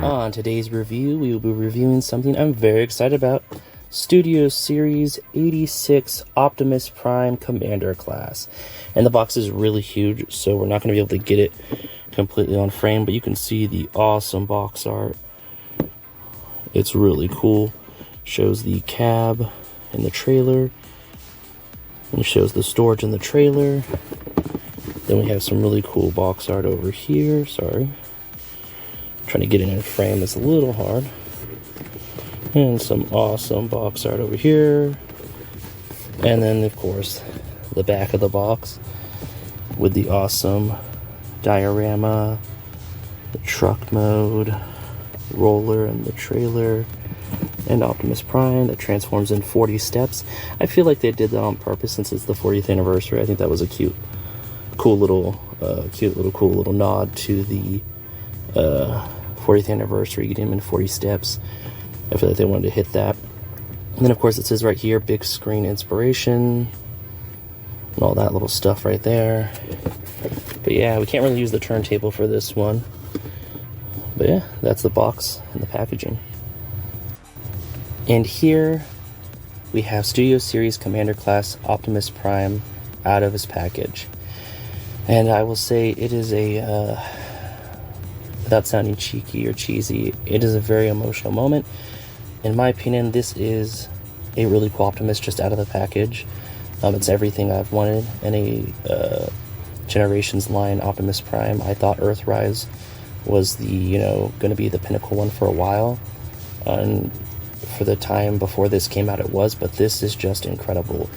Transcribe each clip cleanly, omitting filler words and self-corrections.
On today's review, we will be reviewing something I'm very excited about. Studio Series 86 Optimus Prime Commander Class. And the box is really huge, so we're not going to be able to get it completely on frame, but you can see the awesome box art. It's really cool. Shows the cab in the trailer, and it shows the storage in the trailer. Then we have some really cool box art over here. Sorry. Trying to get it in frame is a little hard. And some awesome box art over here. And then, of course, the back of the box with the awesome diorama, the truck mode, roller and the trailer, and Optimus Prime that transforms in 40 steps. I feel like they did that on purpose since it's the 40th anniversary. I think that was a cool little nod to the 40th anniversary, getting him in 40 steps. I feel like they wanted to hit that. And then, of course, it says right here, big screen inspiration, and all that little stuff right there. But yeah, we can't really use the turntable for this one. But yeah, that's the box and the packaging. And here we have Studio Series Commander Class Optimus Prime out of his package. And I will say it is a, without sounding cheeky or cheesy, it is a very emotional moment. In my opinion, this is a really cool Optimus just out of the package. It's everything I've wanted in a Generations line Optimus Prime. I thought Earthrise was the, going to be the pinnacle one for a while. And for the time before this came out, it was, but this is just incredible.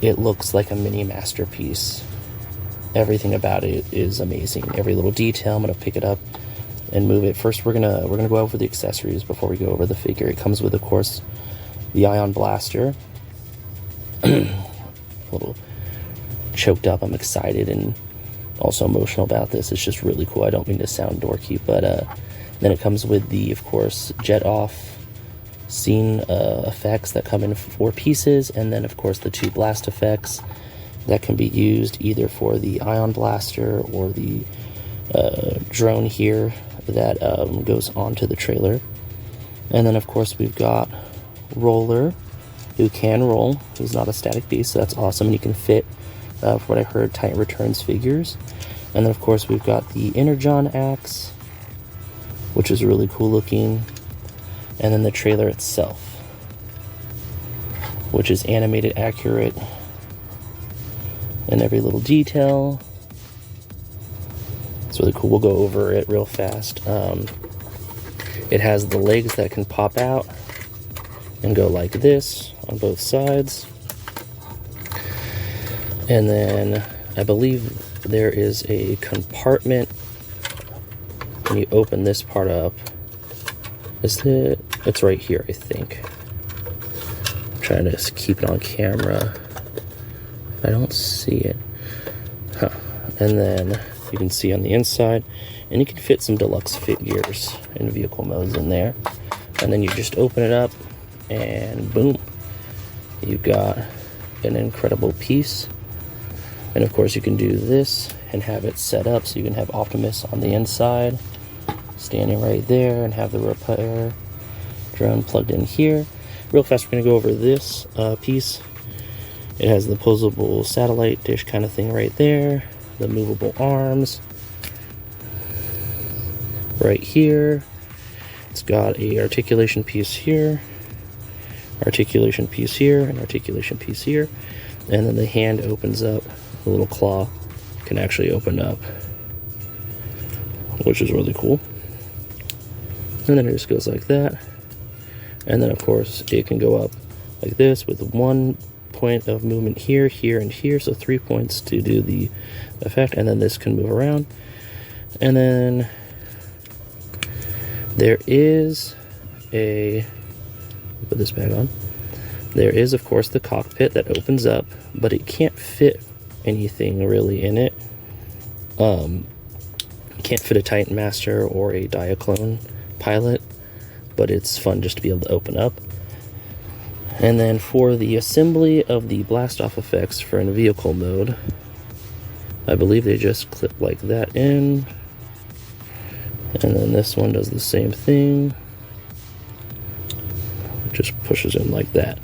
It looks like a mini masterpiece. Everything about it is amazing. Every little detail. I'm gonna pick it up and move it. First, we're gonna go over the accessories before we go over the figure. It comes with, of course, the Ion Blaster. A little choked up. I'm excited and also emotional about this. It's just really cool. I don't mean to sound dorky, but then it comes with the, of course, jet off scene effects that come in 4 pieces, and then, of course, the 2 blast effects that can be used either for the Ion Blaster or the drone here that goes onto the trailer. And then, of course, we've got Roller, who can roll. He's not a static piece, so that's awesome, and he can fit, for what I heard, Titan Returns figures. And then, of course, we've got the Energon axe, which is really cool looking. And then the trailer itself, which is animated accurate in every little detail. It's really cool. We'll go over it real fast. It has the legs that can pop out and go like this on both sides. And then I believe there is a compartment when you open this part up. Is it? It's right here, I think. I'm trying to keep it on camera. I don't see it. Huh. And then you can see on the inside, and you can fit some deluxe figures and vehicle modes in there. And then you just open it up, and boom, you've got an incredible piece. And of course, you can do this and have it set up so you can have Optimus on the inside, standing right there, and have the repair drone plugged in here. Real fast, we're going to go over this piece. It has the posable satellite dish kind of thing right there, the movable arms right here. It's got a articulation piece here, articulation piece here, and articulation piece here. And then the hand opens up, the little claw can actually open up, which is really cool. And then it just goes like that. And then, of course, it can go up like this with 1 point of movement here, here, and here. So 3 points to do the effect. And then this can move around. And then there is put this back on. There is, of course, the cockpit that opens up, but it can't fit anything really in it. You can't fit a Titan Master or a Diaclone pilot, but it's fun just to be able to open up. And then for the assembly of the blast off effects for in vehicle mode, I believe they just clip like that in, And then this one does the same thing. It just pushes in like that.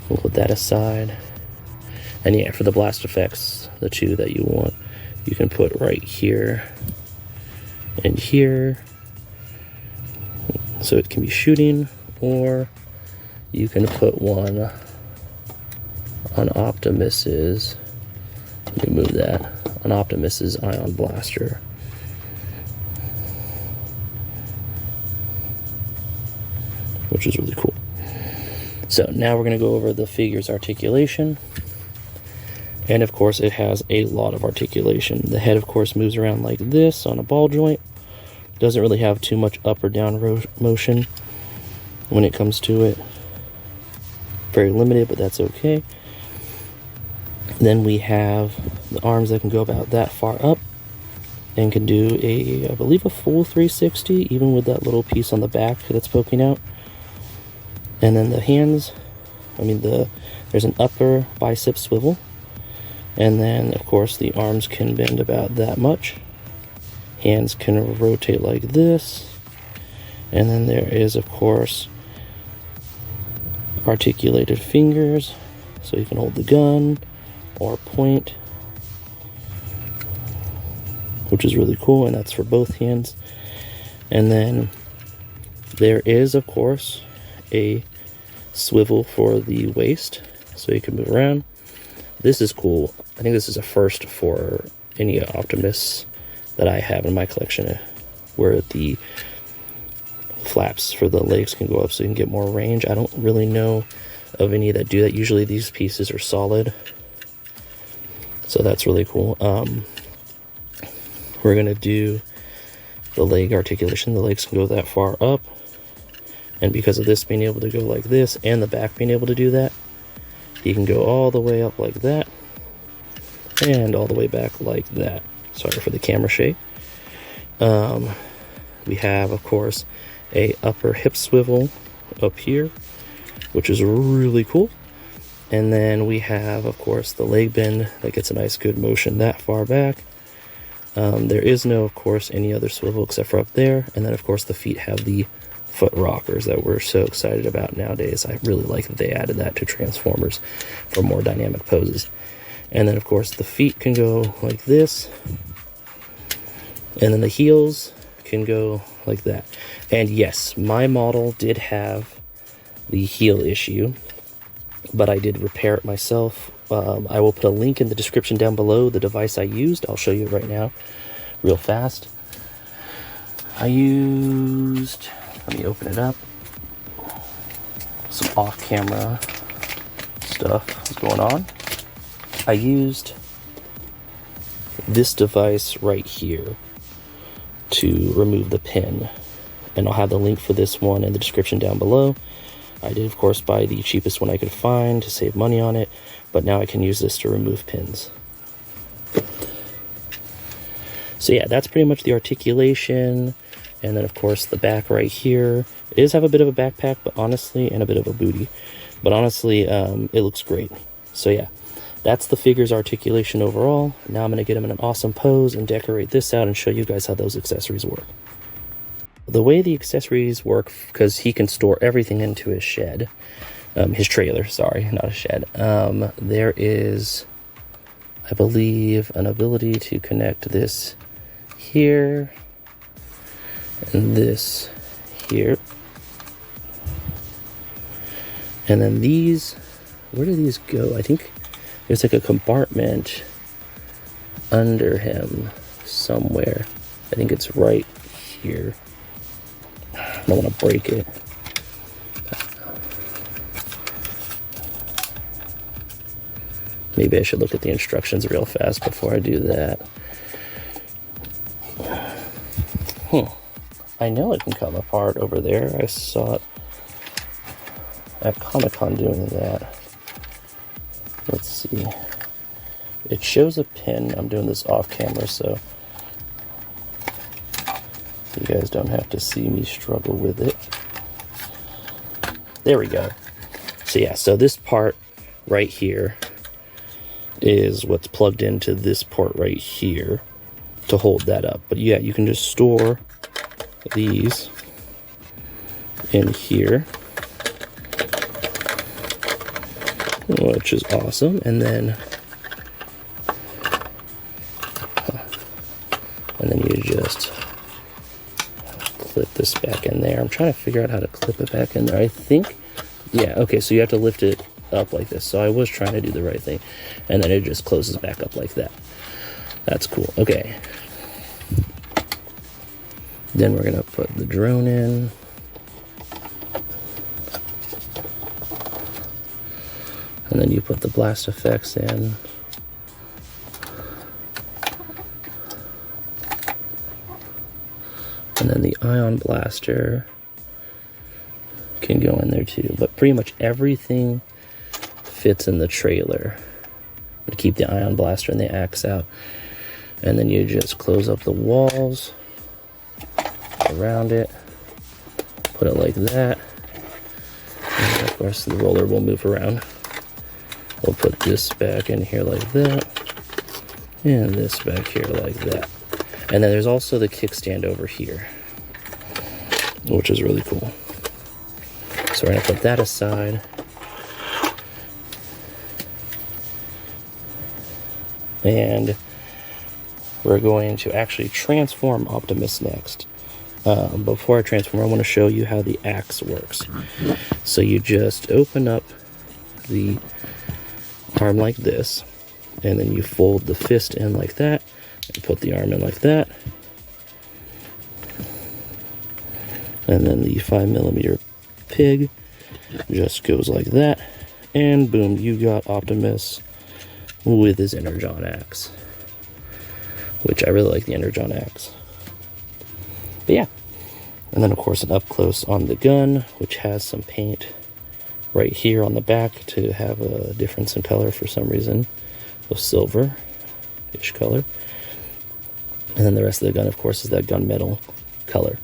We'll put that aside. And yeah, for the blast effects, the two that you want, you can put right here and here. So it can be shooting, or you can put one on Optimus's, let me move that, on Optimus's ion blaster. Which is really cool. So now we're going to go over the figure's articulation. And of course it has a lot of articulation. The head of course moves around like this on a ball joint. Doesn't really have too much up or down motion when it comes to it. Very limited, but that's okay. Then we have the arms that can go about that far up and can do I believe a full 360, even with that little piece on the back that's poking out. And then the hands, there's an upper bicep swivel. And then, of course, the arms can bend about that much. Hands can rotate like this. And then there is, of course, articulated fingers. So you can hold the gun or point, which is really cool. And that's for both hands. And then there is, of course, a swivel for the waist. So you can move around. This is cool. I think this is a first for any Optimus that I have in my collection, where the flaps for the legs can go up so you can get more range. I don't really know of any that do that. Usually these pieces are solid. So that's really cool. We're going to do the leg articulation. The legs can go that far up. And because of this being able to go like this and the back being able to do that, you can go all the way up like that and all the way back like that. Sorry for the camera shake. We have, of course, a upper hip swivel up here, which is really cool. And then we have, of course, the leg bend that gets a nice good motion that far back. There is no, of course, any other swivel except for up there. And then, of course, the feet have the foot rockers that we're so excited about nowadays. I really like that they added that to Transformers for more dynamic poses. And then, of course, the feet can go like this. And then the heels can go like that. And yes, my model did have the heel issue, but I did repair it myself. I will put a link in the description down below, the device I used. I'll show you right now real fast. I used, let me open it up, some off-camera stuff is going on. I used this device right here to remove the pin, and I'll have the link for this one in the description down below. I did, of course, buy the cheapest one I could find to save money on it, but now I can use this to remove pins. So yeah, that's pretty much the articulation. And then, of course, the back right here. It does have a bit of a backpack, but honestly, and a bit of a booty. But honestly, it looks great. So yeah, that's the figure's articulation overall. Now I'm going to get him in an awesome pose and decorate this out and show you guys how those accessories work. The way the accessories work, because he can store everything into his shed, his trailer, sorry, not a shed. There is, I believe, an ability to connect this here and this here. And then these, where do these go? I think there's like a compartment under him somewhere. I think it's right here. I don't want to break it. Maybe I should look at the instructions real fast before I do that. I know it can come apart over there. I saw it at Comic-Con doing that. Let's see. It shows a pin. I'm doing this off camera, so you guys don't have to see me struggle with it. There we go. So yeah, so this part right here is what's plugged into this port right here to hold that up. But yeah, you can just store these in here, which is awesome. And then you just clip this back in there. I'm trying to figure out how to clip it back in there. I think, yeah, okay, so you have to lift it up like this. So I was trying to do the right thing. And then it just closes back up like that. That's cool. Okay. Then we're gonna put the drone in. And then you put the blast effects in. And then the ion blaster can go in there too. But pretty much everything fits in the trailer. To keep the ion blaster and the axe out. And then you just close up the walls around it. Put it like that. And of course the roller will move around. We'll put this back in here like that. And this back here like that. And then there's also the kickstand over here, which is really cool. So we're gonna put that aside. And we're going to actually transform Optimus next. Before I transform, I want to show you how the axe works. So you just open up the arm like this, and then you fold the fist in like that, and put the arm in like that. And then the 5mm pig just goes like that, and boom, you got Optimus with his Energon axe, which I really like the Energon axe. But yeah, and then of course an up close on the gun, which has some paint right here on the back to have a difference in color for some reason, of silver-ish color. And then the rest of the gun, of course, is that gunmetal color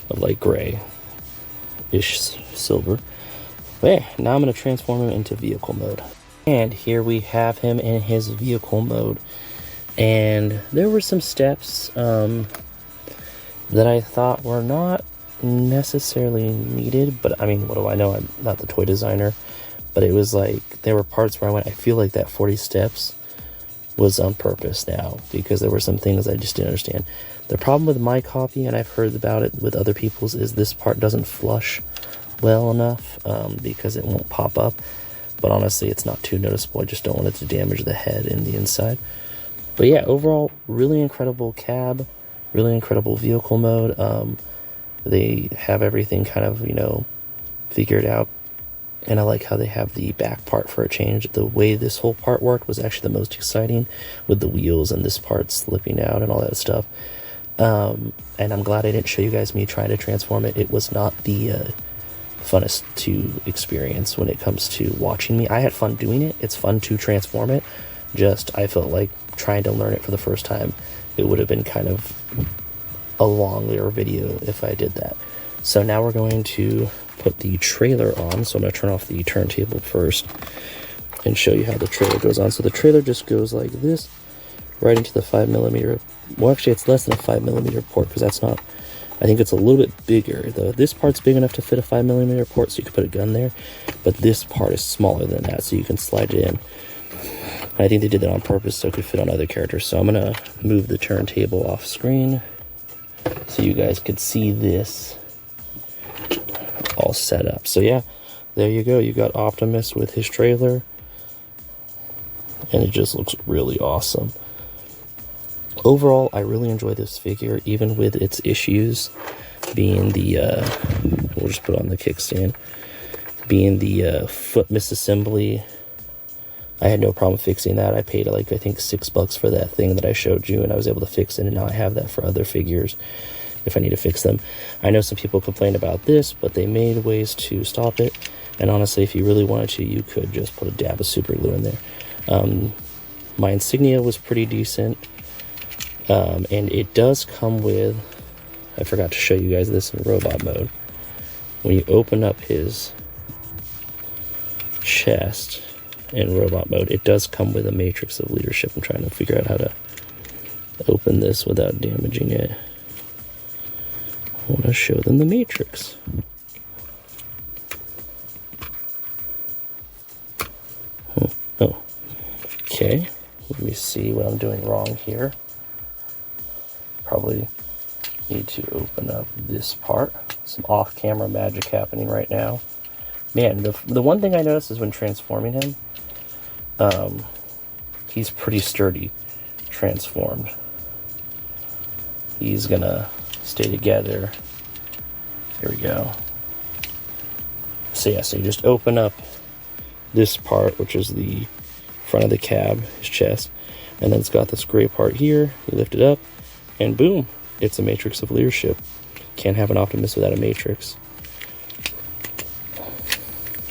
of like gray-ish silver. But yeah, now I'm going to transform him into vehicle mode. And here we have him in his vehicle mode. And there were some steps that I thought were not necessarily needed. But I mean, what do I know? I'm not the toy designer. But it was like, there were parts where I went, I feel like that 40 steps was on purpose now. Because there were some things I just didn't understand. The problem with my copy, and I've heard about it with other people's, is this part doesn't flush well enough because it won't pop up. But honestly, it's not too noticeable. I just don't want it to damage the head and the inside. But yeah, overall, really incredible cab, really incredible vehicle mode. They have everything kind of, you know, figured out. And I like how they have the back part for a change. The way this whole part worked was actually the most exciting, with the wheels and this part slipping out and all that stuff. And I'm glad I didn't show you guys me trying to transform it. It was not the funnest to experience when it comes to watching me. I had fun doing it. It's fun to transform it. Just, I felt like trying to learn it for the first time, it would have been kind of a longer video if I did that. So now we're going to put the trailer on. So I'm going to turn off the turntable first and show you how the trailer goes on. So the trailer just goes like this, right into the 5mm. Well, actually, it's less than a 5mm port, because that's not, I think it's a little bit bigger. This part's big enough to fit a 5mm port, so you can put a gun there. But this part is smaller than that, so you can slide it in. I think they did that on purpose so it could fit on other characters. So I'm going to move the turntable off screen so you guys could see this all set up. So yeah, there you go. You got Optimus with his trailer. And it just looks really awesome. Overall, I really enjoy this figure, even with its issues being the, we'll just put on the kickstand, being the foot misassembly. I had no problem fixing that. I paid like, I think $6 for that thing that I showed you, and I was able to fix it, and now I have that for other figures if I need to fix them. I know some people complained about this, but they made ways to stop it, and honestly, if you really wanted to, you could just put a dab of super glue in there. My insignia was pretty decent, and it does come with, I forgot to show you guys this in robot mode. When you open up his chest in robot mode, it does come with a matrix of leadership. I'm trying to figure out how to open this without damaging it. want to show them the Matrix. Oh, okay. Let me see what I'm doing wrong here. Probably need to open up this part. Some off-camera magic happening right now. Man, the one thing I noticed is when transforming him, he's pretty sturdy transformed. He's gonna stay together. Here we go. So yeah, so you just open up this part, which is the front of the cab, his chest, and then it's got this gray part here. You lift it up, and boom, it's a matrix of leadership. Can't have an Optimus without a matrix.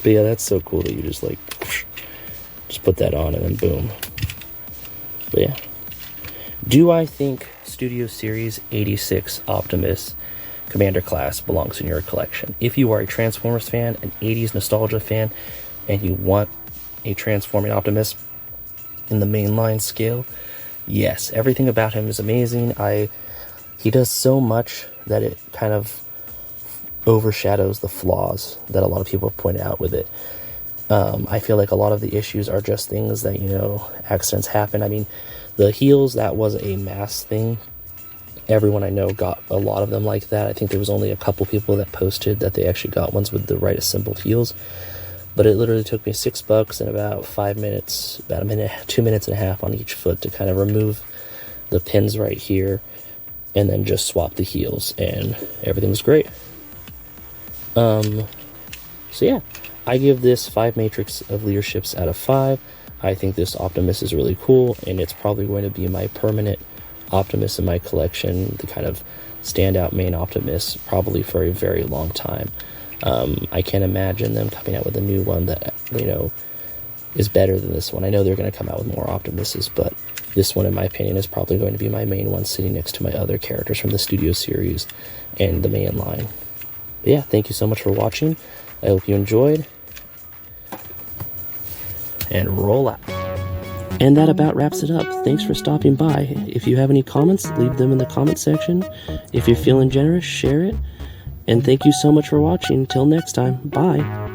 But yeah, that's so cool that you just like just put that on and then boom. But yeah, do I think Studio Series 86 Optimus Commander class belongs in your collection? If you are a Transformers fan, an 80s nostalgia fan, and you want a transforming Optimus in the mainline scale, yes, everything about him is amazing. He does so much that it kind of overshadows the flaws that a lot of people point out with it. I feel like a lot of the issues are just things that, accidents happen. I mean, the heels, that was a mass thing. Everyone I know got a lot of them like that. I think there was only a couple people that posted that they actually got ones with the right assembled heels. But it literally took me $6 and about 5 minutes, about 2 minutes and a half on each foot to kind of remove the pins right here and then just swap the heels, and everything was great. So yeah, I give this 5 Matrix of Leaderships out of 5. I think this Optimus is really cool, and it's probably going to be my permanent Optimus in my collection, the kind of standout main Optimus, probably for a very long time. I can't imagine them coming out with a new one that, is better than this one. I know they're going to come out with more Optimuses, but this one, in my opinion, is probably going to be my main one, sitting next to my other characters from the Studio Series and the main line. But yeah, thank you so much for watching. I hope you enjoyed. And roll out. And that about wraps it up. Thanks for stopping by. If you have any comments, leave them in the comment section. If you're feeling generous, share it. And thank you so much for watching. Till next time, bye.